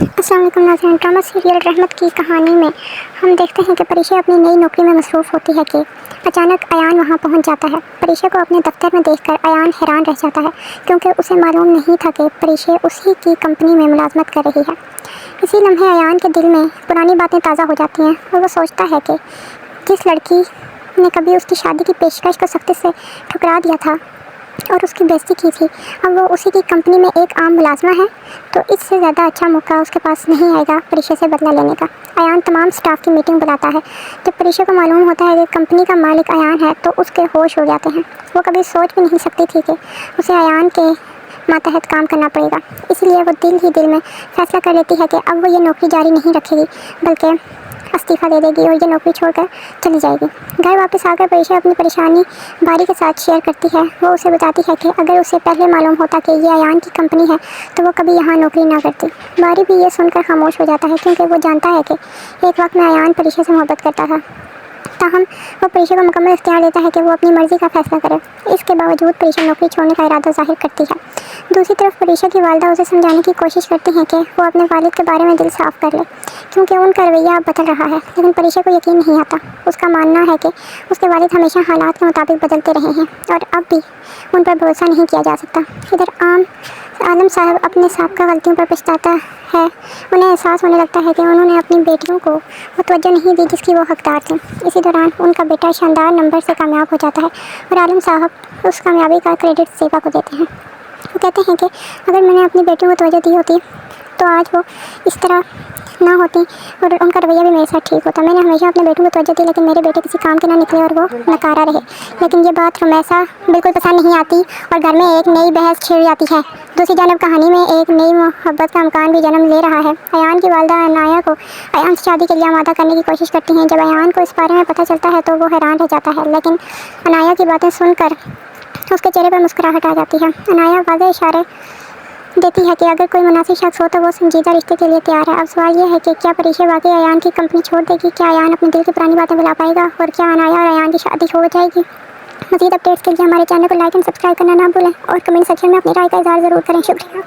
अस्सलाम वालेकुम नाज़रीन। ड्रामा सीरियल रहमत की कहानी में हम देखते हैं कि परीशा अपनी नई नौकरी में मसरूफ़ होती है कि अचानक अयान वहां पहुंच जाता है। परीशा को अपने दफ्तर में देखकर अयान हैरान रह जाता है क्योंकि उसे मालूम नहीं था कि परीशा उसी की कंपनी में मुलाजमत कर रही है। इसी लम्हे अयान के दिल में पुरानी बातें ताज़ा हो जाती हैं और वो सोचता है कि जिस लड़की ने कभी उसकी शादी की पेशकश को सख्ती से ठुकरा दिया था और उसकी बेइज्जती की थी, अब वो उसी की कंपनी में एक आम मुलाजमा है, तो इससे ज़्यादा अच्छा मौका उसके पास नहीं आएगा परीशा से बदला लेने का। अयान तमाम स्टाफ की मीटिंग बुलाता है। जब परीशा को मालूम होता है कि कंपनी का मालिक अयान है तो उसके होश उड़ जाते हैं। वो कभी सोच भी नहीं सकती थी कि उसे अयान के मातहत काम करना पड़ेगा। इसीलिए वो दिल ही दिल में फ़ैसला कर लेती है कि अब वो ये नौकरी जारी नहीं रखेगी बल्कि इस्तीफ़ा दे देगी और ये नौकरी छोड़कर चली जाएगी। घर वापस आकर परीशा अपनी परेशानी बारी के साथ शेयर करती है। वो उसे बताती है कि अगर उसे पहले मालूम होता कि ये अयान की कंपनी है तो वो कभी यहाँ नौकरी ना करती। बारी भी ये सुनकर खामोश हो जाता है क्योंकि वो जानता है कि एक वक्त में अयान परीशा से मोहब्बत करता था। ताहम वो परीशा को मुकम्मल इख्तियार देता है कि वो अपनी मर्ज़ी का फ़ैसला करे। इसके बावजूद परीशा नौकरी छोड़ने का इरादा ज़ाहिर करती है। दूसरी तरफ परीशा की वालिदा उसे समझाने की कोशिश करती हैं कि वो अपने वालिद के बारे में दिल साफ़ कर ले क्योंकि उनका रवैया अब बदल रहा है। लेकिन परीशा को यकीन नहीं आता। उसका मानना है कि उसके वालिद हमेशा हालात के मुताबिक बदलते रहे हैं और अब भी उन पर भरोसा नहीं किया जा सकता। इधर आलम साहब अपने साबका गलतियों पर पछताता है। उन्हें एहसास होने लगता है कि उन्होंने अपनी बेटियों को वो तवज्जो नहीं दी जिसकी वो हकदार थी। इसी दौरान उनका बेटा शानदार नंबर से कामयाब हो जाता है और आलम साहब उस कामयाबी का क्रेडिट सेवा को देते हैं। वो कहते हैं कि अगर मैंने अपनी बेटियों को तवज्जो दी होती तो आज वो इस तरह ना होती और उनका रवैया भी मेरे साथ ठीक होता। मैंने हमेशा अपने बेटों को तवज्जो दी लेकिन मेरे बेटे किसी काम के ना निकले और वो नकारा रहे। लेकिन ये बात रमेशा बिल्कुल पसंद नहीं आती और घर में एक नई बहस छिड़ जाती है। दूसरी जानब कहानी में एक नई मोहब्बत का अमकान भी जन्म ले रहा है। अयान की वालिदा अनाया को अयान से शादी के लिए आमादा करने की कोशिश करती हैं। जब अयान को इस बारे में पता चलता है तो वो हैरान रह जाता है, लेकिन अनाया की बातें सुनकर उसके चेहरे पर मुस्कुराहट आ जाती है। अनाया वाज़ेह इशारे देती है कि अगर कोई मुनासिब शख्स हो तो वो संजीदा रिश्ते के लिए तैयार है। अब सवाल यह है कि क्या परीशा वाकई अयान की कंपनी छोड़ देगी? क्या अयान अपने दिल की पुरानी बातें भुला पाएगा? और क्या अनाया और अयान की शादी हो जाएगी? मज़ीद अपडेट्स के लिए हमारे चैनल को लाइक एंड सब्सक्राइब करना ना भूलें और कमेंट सेक्शन में अपनी राय का इज़हार ज़रूर करें। शुक्रिया।